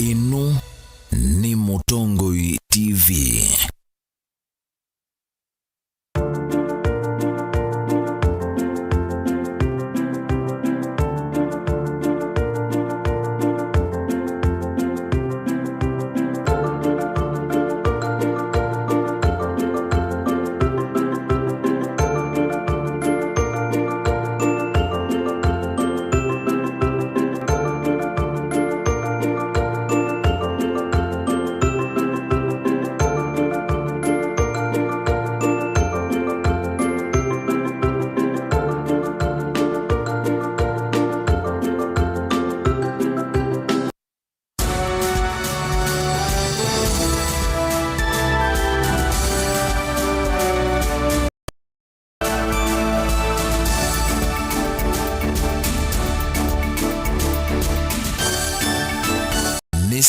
Inu ni Mutongoi TV.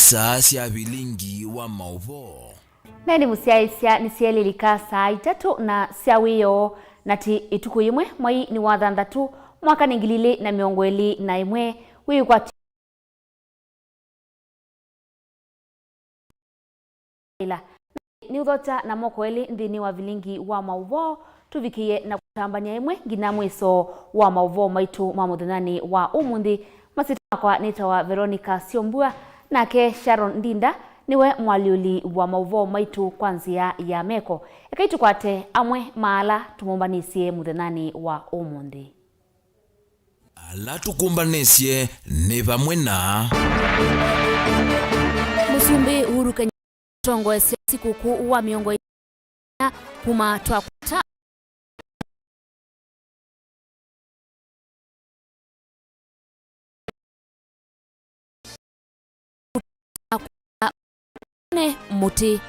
Saa cia Vilingi wa Mauvoo. Nani musiaisia nisieli likasa itatu na siawiyo nati ituku imwe mwai ni wa thanthatu mwaka ni 2021 wiyu kwa ila ni uthota na moko eli nthini wa Vilingi wa Mauvoo tuvikie na kutambania imwe ngina mwiso wa Mauvoo maitu ma muthinani wa umuthi masita kwa nita wa Veronica Siombua nake Sharon Ndinda niwe mwaliuli wa Mauvoo maitu kwanzia ya meko ekaitu kwate amwe maala tumumbanisye muthenani wa umuthi ala tukumbanisye ni vamwe na Musumbi Uhuru Kenyatta tongo sikukuu wa miongo ya kuma twakuta muti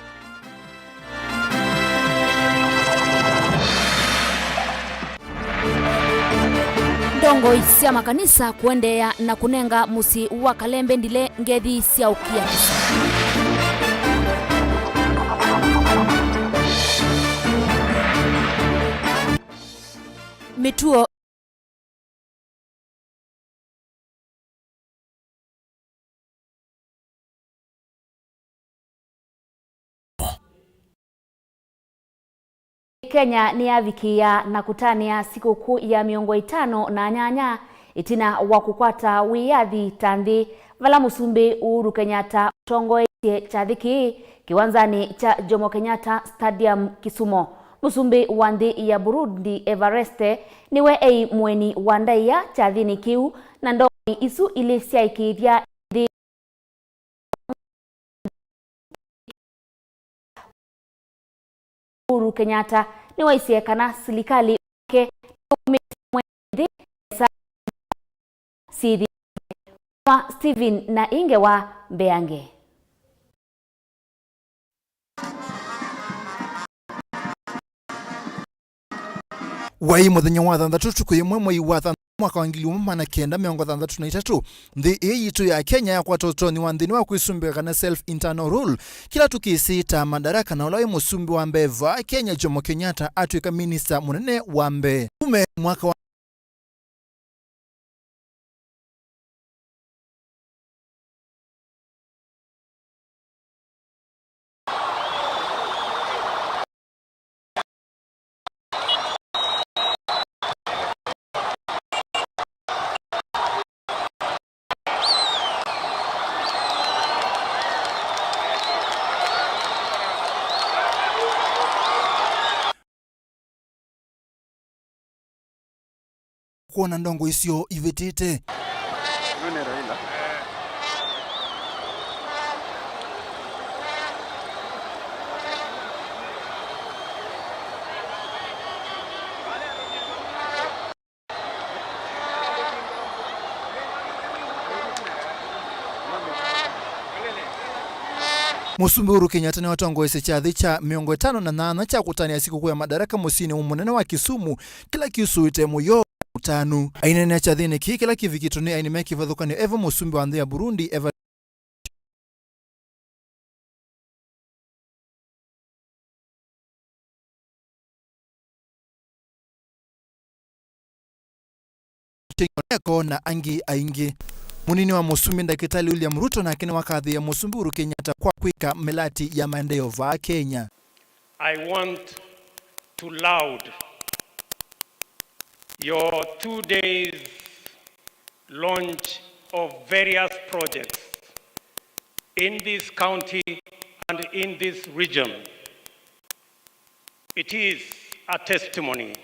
ndongo isia makanisa kuendea na kunenga musi wa Kalembe ndile ngethi sia ukia mituo Kenya ni avikia na kutania sikukuu ya miongo 5 na nyanya itina wa kukwata wiyathi tanthi vala Musumbi Uhuru Kenyatta tongoetie chathiki kiwanzani cha Jomo Kenyatta Stadium Kisumo. Musumbi wa nthi ya Burundi Evariste niwe ei mweni wa ndaia chathini kiu na ndoni isu ili siaikithia Uhuru Kenyatta ni waisie kana serikali ke sidi wa Steven na Inge wa Mbeange wai muthenya wa thanthatu tuku imwe mwai wa thanthatu mwaka wa 1963 nthi yitu ya Kenya ya kwatotoni wa nthini wa kwisumbia kana self internal rule kila tukisita madaraka na ulai musumbi wa mbeva Kenya Jomo Kenyatta atuika minista munene wa mbe ume mwaka wa kuona ndongo isio ivetete Musumbi Uhuru Kenyatta ni watongoese chathi cha miongo 58 cha kutania sikukuu ya madaraka musini umunene wa Kisumu kila kisuite muyo tanu ainene chathini ki kila kivikituni ainime kivathukani evo Musumbi wa nthi ya Burundi eva na angi aingi munini wa Musumbi Ndakitali William Ruto na kene wakadhi ya Musumbi Uhuru Kenyatta kwa kwika melati ya maendeleo va Kenya. I want to laud your 2 days launch of various projects in this county and in this region. It is a testimony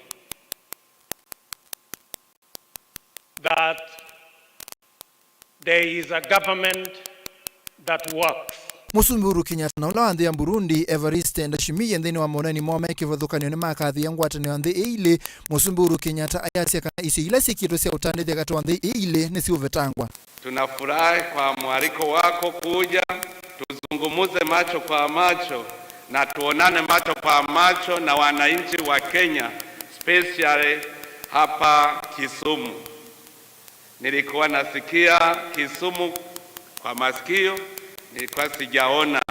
that there is a government that works. Musumbi Uhuru Kenyatta na ula ya Burundi Evariste Ndayishimiye ndeni wa monani mwama kivathukanio ni makathi ya ngwatanio ya nthi ile. Musumbi Uhuru Kenyatta ayatia kana isi ila sikito cia utandithia gatu wa nthi ile ni siuvetangwa. Tunafurahi kwa mwaliko wako kuja tuzungumuze macho kwa macho na tuonane macho kwa macho na wananchi wa Kenya, especially hapa Kisumu. Nilikuwa nasikia Kisumu kwa masikio, nilikuwa sijaona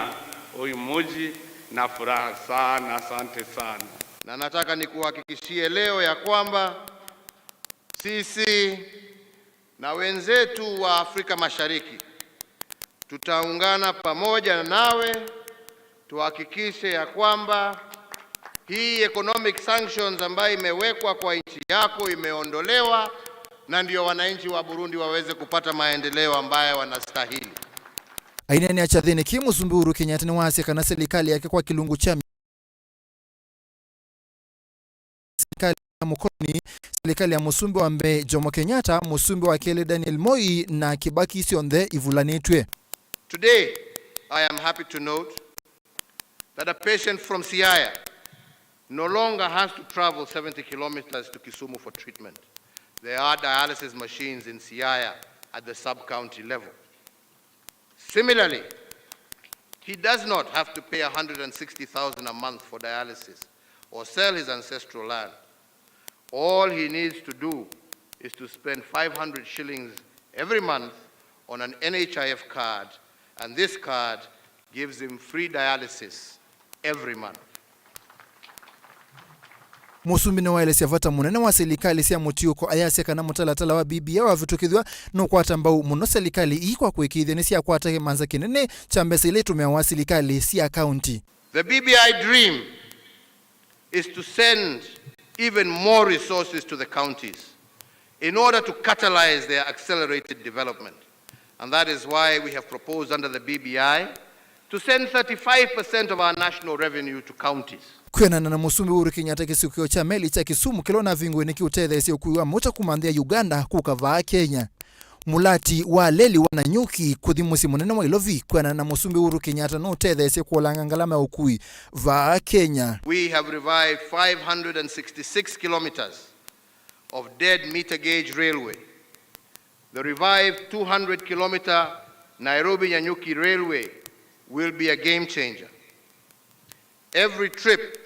huyu mji, na furaha sana, asante sana. Na nataka nikuhakikishie leo ya kwamba sisi na wenzetu wa Afrika Mashariki tutaungana pamoja nawe tuhakikishe ya kwamba hii economic sanctions ambayo imewekwa kwa nchi yako imeondolewa, na ndio wananchi wa Burundi waweze kupata maendeleo ambayo wanastahili. Aina ni achathini ki Musumbi Uhuru Kenyatta ni wasi kana serikali yake kwa kilungu cha serikali ya mkoloni, serikali ya Musumbi wa mbe Jomo Kenyatta, Musumbi wa kele Daniel Moi na Kibaki sionthe ivulanitwe. Today I am happy to note that a patient from Siaya no longer has to travel 70 kilometers to Kisumu for treatment. There are dialysis machines in Siaya at the sub-county level. Similarly, he does not have to pay 160,000 a month for dialysis or sell his ancestral land. All he needs to do is to spend 500 shillings every month on an NHIF card, and this card gives him free dialysis every month. Musumbi na waile siavata munene wa serikali sia mutiuko ayase kana mutalatala wa BBI wa vitukithwa no kwata mbau muno serikali ikwa kwikithia ni sia kwata kimanza kinene cha mbesa ile tumia wa serikali sia county. The BBI dream is to send even more resources to the counties in order to catalyze their accelerated development. And that is why we have proposed under the BBI to send 35% of our national revenue to counties. Kwenana na Musumbi Uhuru Kenyatta kisikio cha meli cha Kisumu kilona vingwe ni kiuthethe sio kuiwa muta kumanthia Uganda kukavaa Kenya. Mulati wa leli wana nyuki kuthimusi munene wa ilovi kwenana na Musumbi Uhuru Kenyatta no tethe sio kuolanga ngalama ukui va Kenya. We have revived 566 kilometers of dead meter gauge railway. The revived 200-kilometer Nairobi-Nyanyuki railway will be a game changer. Every trip,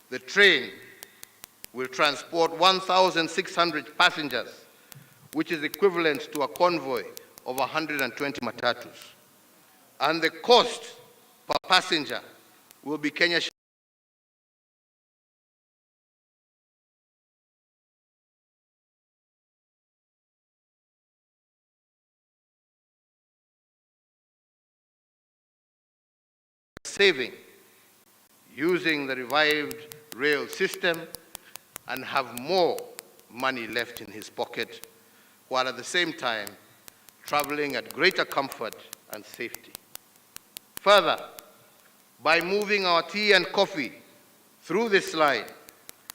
the train will transport 1,600 passengers, which is equivalent to a convoy of 120 matatus. And the cost per passenger will be Kenya saving using the revived rail system and have more money left in his pocket, while at the same time traveling at greater comfort and safety. Further, by moving our tea and coffee through this line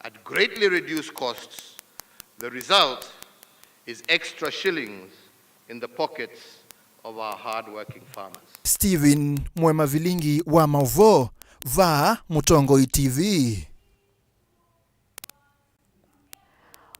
at greatly reduced costs, the result is extra shillings in the pockets of our hard-working farmers. Stephen Mwema Vilingi wa Mauvoo va Mutongo TV.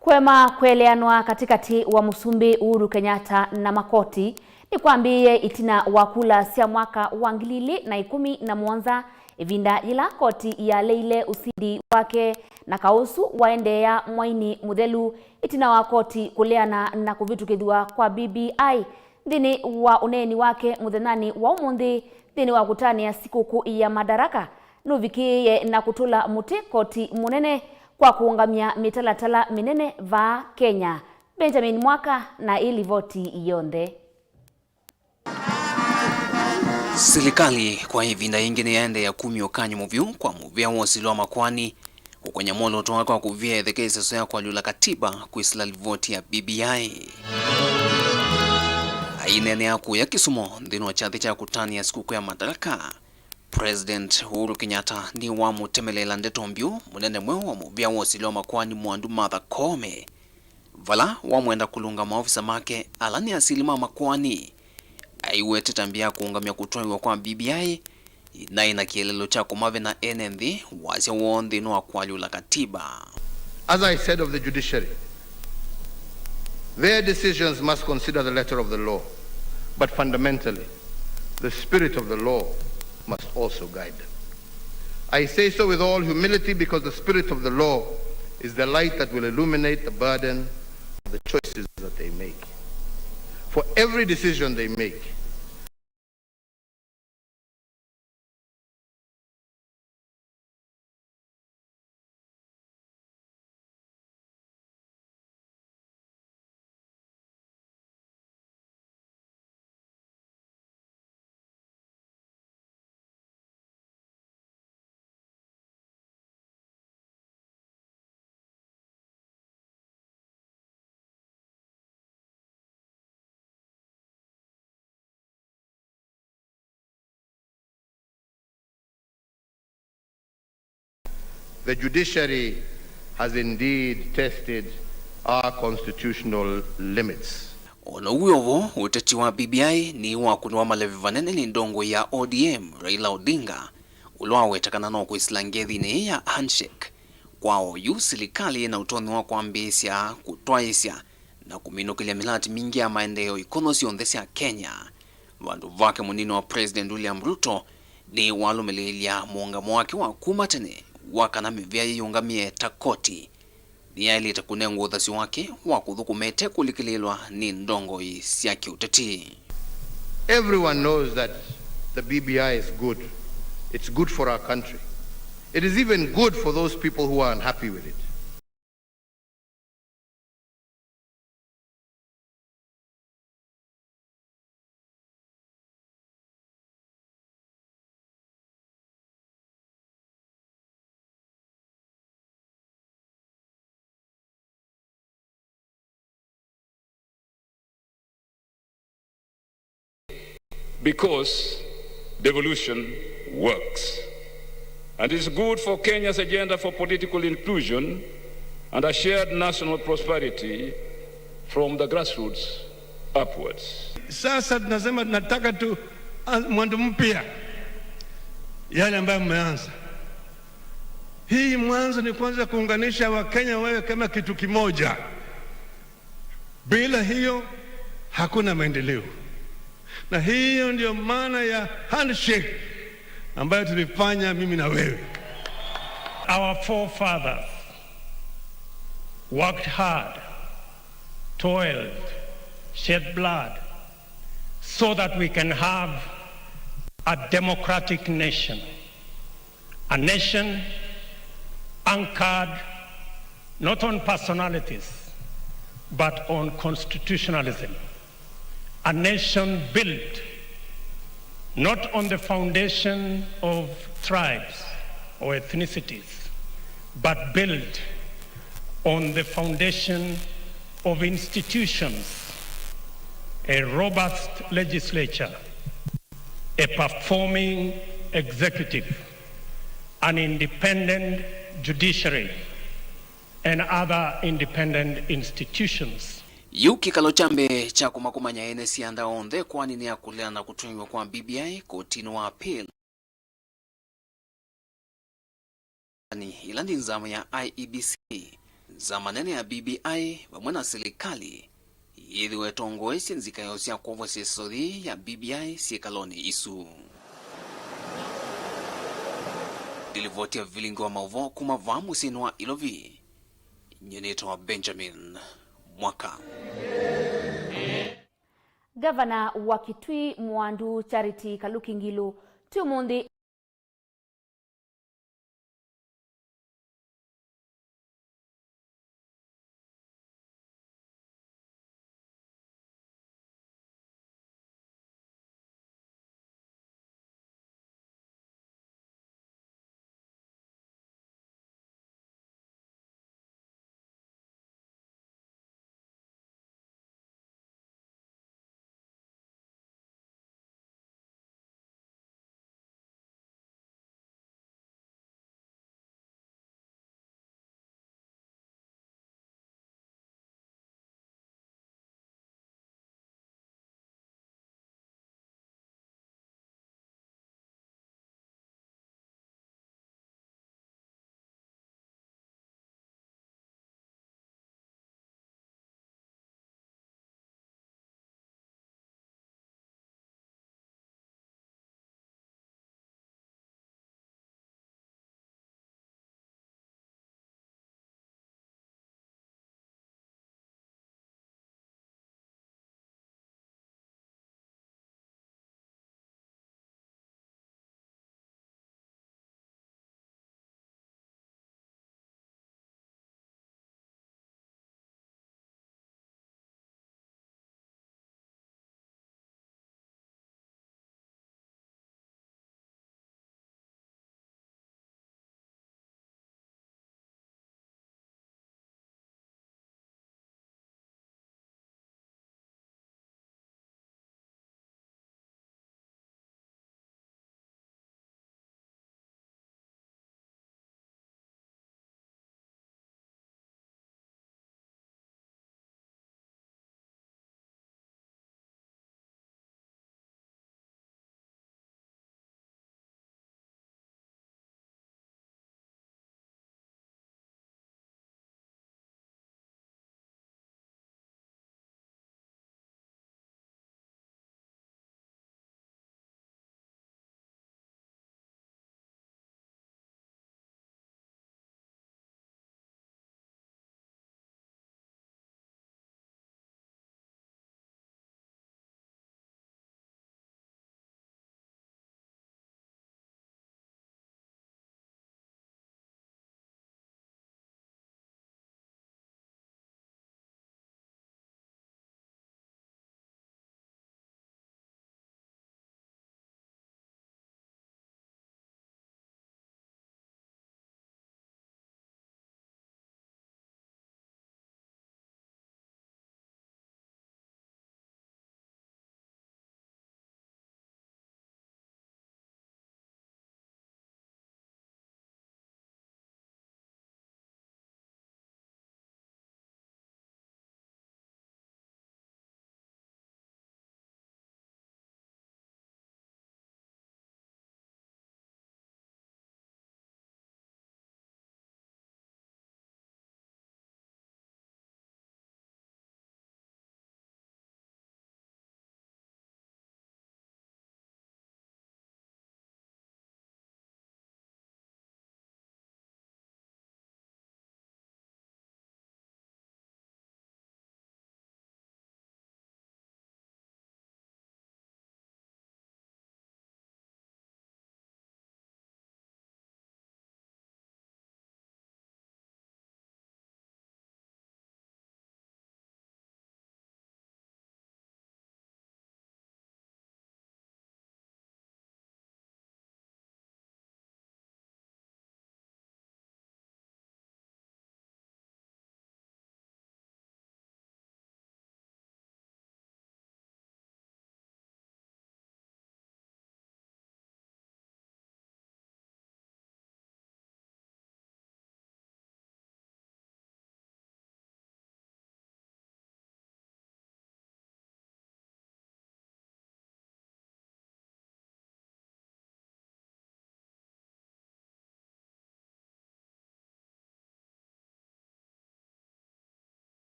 Kwema kueleanwa katikati wa Musumbi Uhuru Kenyatta na makoti ni kwambie itina wakula sia mwaka wa 2017 ivinda ila koti ya leile usidi wake na kausu waendea mwaini muthelu itina wa koti kuleana na kuvitukithwa kwa BBI dhini wa uneni wake muthenani wa umundi dhini wa kutania sikuku ya madaraka nuvikiye na kutula muti koti munene kwa kuungamia mitalatala minene va Kenya. Benjamin Mwaka na ili voti yonde. Serikali kwa hivi na ingine yaende ya kumi okanye Mauvoo kwa muvia wosilo makwani ukwenye molo toa kwa kuvia edhekesa soya kwa lula katiba kuisla voti ya BBI. Ainene yaku ya Kisumo ndino chathi cha kutani ya siku ya madaraka. President Uhuru Kenyatta ni wa mutemelela ndeto mbyu munene mwe wa muvia wosilo makwani Mwandu Martha Koome. Vala wa mwenda kulunga maofisa make alani asilima makwani. Aiwete tambia kuungamia kutoiwa kwa BBI na ina kielelo cha kumave na NND wasya wondi no akwalula katiba. As I said of the judiciary, their decisions must consider the letter of the law, but fundamentally, the spirit of the law must also guide them. I say so with all humility because the spirit of the law is the light that will illuminate the burden of the choices that they make. For every decision they make, the judiciary has indeed tested our constitutional limits. Ono uyovo uteti wa BBI ni wa kunwa malevi vanene ni ndongo ya ODM Raila Odinga ulwa wetakana no kuislangethi ni ya handshake kwao yu serikali na utoni wa kuambisya kutwaisya na kuminukilia milati mingi ya maendeleo ikonosi ondhesi ya Kenya. Vandu vake munino wa President William Ruto ni walumelilia muungamo wake wa kumatene wakana mivya yungamie takoti ni yaili takunengu uthasi wake wakuthukumete kulikililwa ni ndongo isya kiuteti. Everyone knows that the BBI is good. It's good for our country. It is even good for those people who are unhappy with it. Because devolution works. And it's good for Kenya's agenda for political inclusion and a shared national prosperity from the grassroots upwards. Sasa tunasema tunataka tu mwanzo mpya yale ambayo mmeanza. Hii mwanzo ni kwanza kuunganisha Wakenya wewe kama kitu kimoja. Bila hiyo hakuna maendeleo. Na hiyo ndio maana ya handshake ambayo tulifanya mimi na wewe. Our forefathers worked hard, toiled, shed blood so that we can have a democratic nation. A nation anchored not on personalities but on constitutionalism. A nation built not on the foundation of tribes or ethnicities, but built on the foundation of institutions, a robust legislature, a performing executive, an independent judiciary, and other independent institutions. Yuki kalochambe cha kumakumanya enesi anda onde kwani ni akulea na kutumiwa kwa BBI kotini wa appeal. Ilandi nzama ya IEBC za manene ya BBI wamwena serikali ili wetongo esi nzika yosia kwa sesori ya BBI siekaloni isu. Dilivotia Vilingi wa Mauvoo kumavamu sinwa ilovi. Nyeneto wa Benjamin Mwaka. Gavana wa Kitui Mwandu Charity Kalukingilu tumundi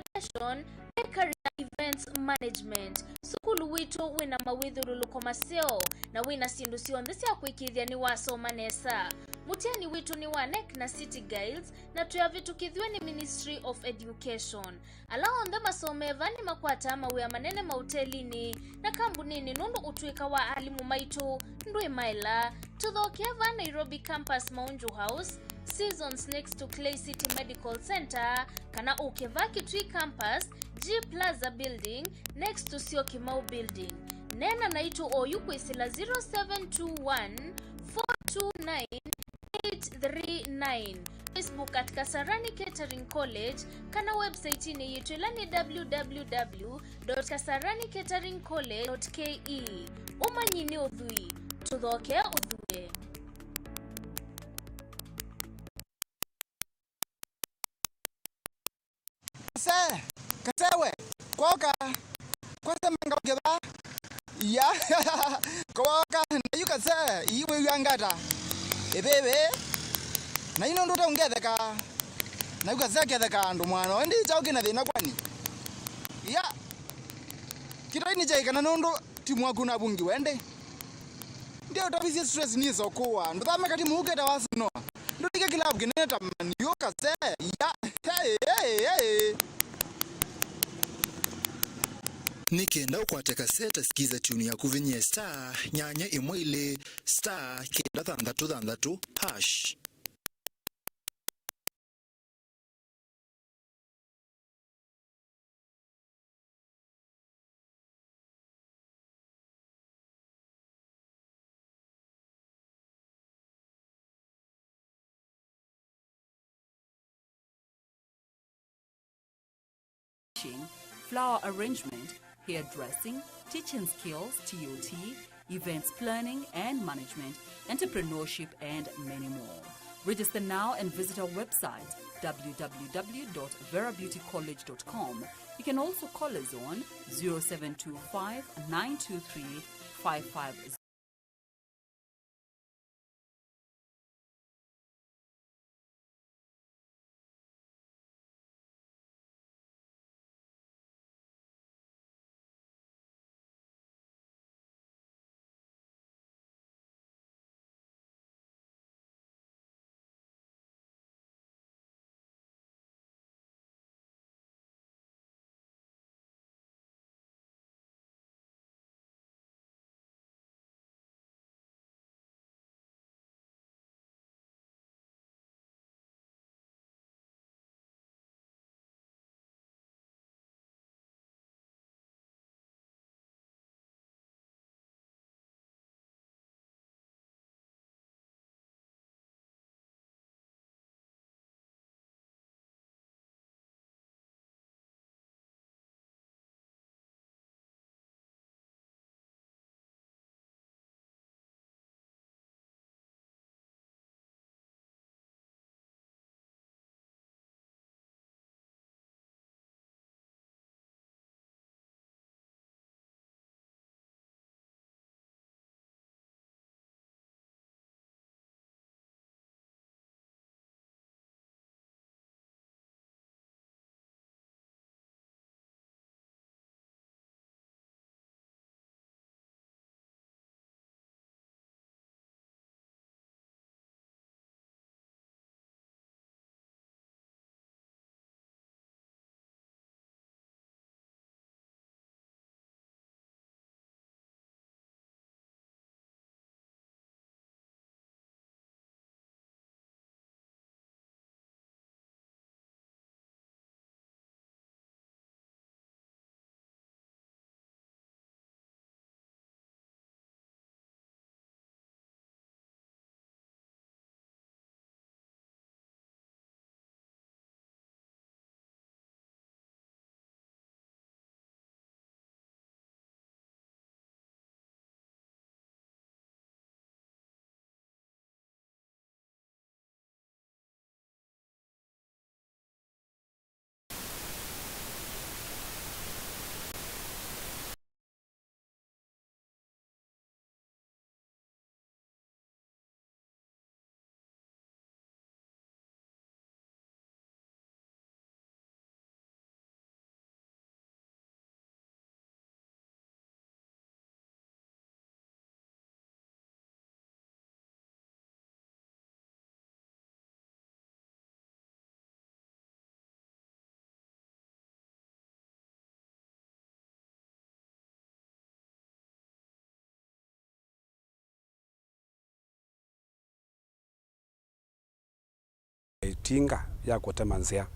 accommodation, bakery na events management. Sukulu wito wina mawithurulu komaseo na wina sindu sionthe cia kwikithia ni wasoma nesa. Mutiani witu ni wa NEC na City Guides na tuyavitukithwe ni Ministry of Education. Ala onthe masomeva ni makwata mawia manene mahoteli-ini na kambuni-ini nundu utuika wa alimu maitu ndui maila tuthokeva Nairobi campus Maunju House, Seasons next to Clay City Medical Center, kana ukeva Kitui campus G Plaza building next to Syokimau building. Nena naitu oyu kwisila 0721 429 839. Facebook at Kasarani Catering College, kana website ini yetu ni www.kasaranicateringcollege.ke. Umanyini udhui, tuthoke udhui. Kasewe, koka, kwasa mangabgeba, ya, koka, na yukase, iwe yangata, ebebe, na ino ndote ungetheka, na yukase ketheka ndo mwana, wendi chauki na thina kwani, ya, kita ini chaika na nondo, timu waku na bungi wende, ndio utapisi stress niso kuwa, ndo thame kati muuketa wasinoa, ndo tika kilabu kineta mani, yukase, ya, hey. Nikenda ukwate kasete sikiza tuni ya kuvinye star nyanya imwile star kenda thandatu hash. Flower arrangement, hairdressing, teaching skills, TOT, events planning and management, entrepreneurship, and many more. Register now and visit our website www.verabeautycollege.com. You can also call us on 0725 923 550. matinga ya kutema nzia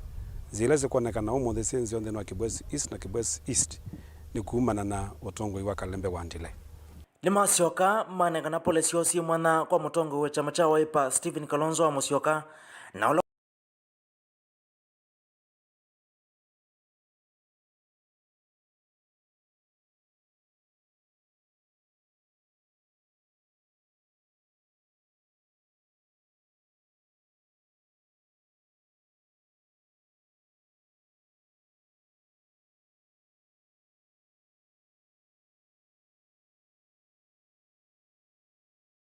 zile zikuonekana umu thisenzi on wa Kibwezi East na Kibwezi East ni kuumana na utongoi wa Kalembe wa Ndile. Ni masioka manengana polisi osi mwana kwa mutongo we chama cha Wiper Stephen Kalonzo wa Musyoka na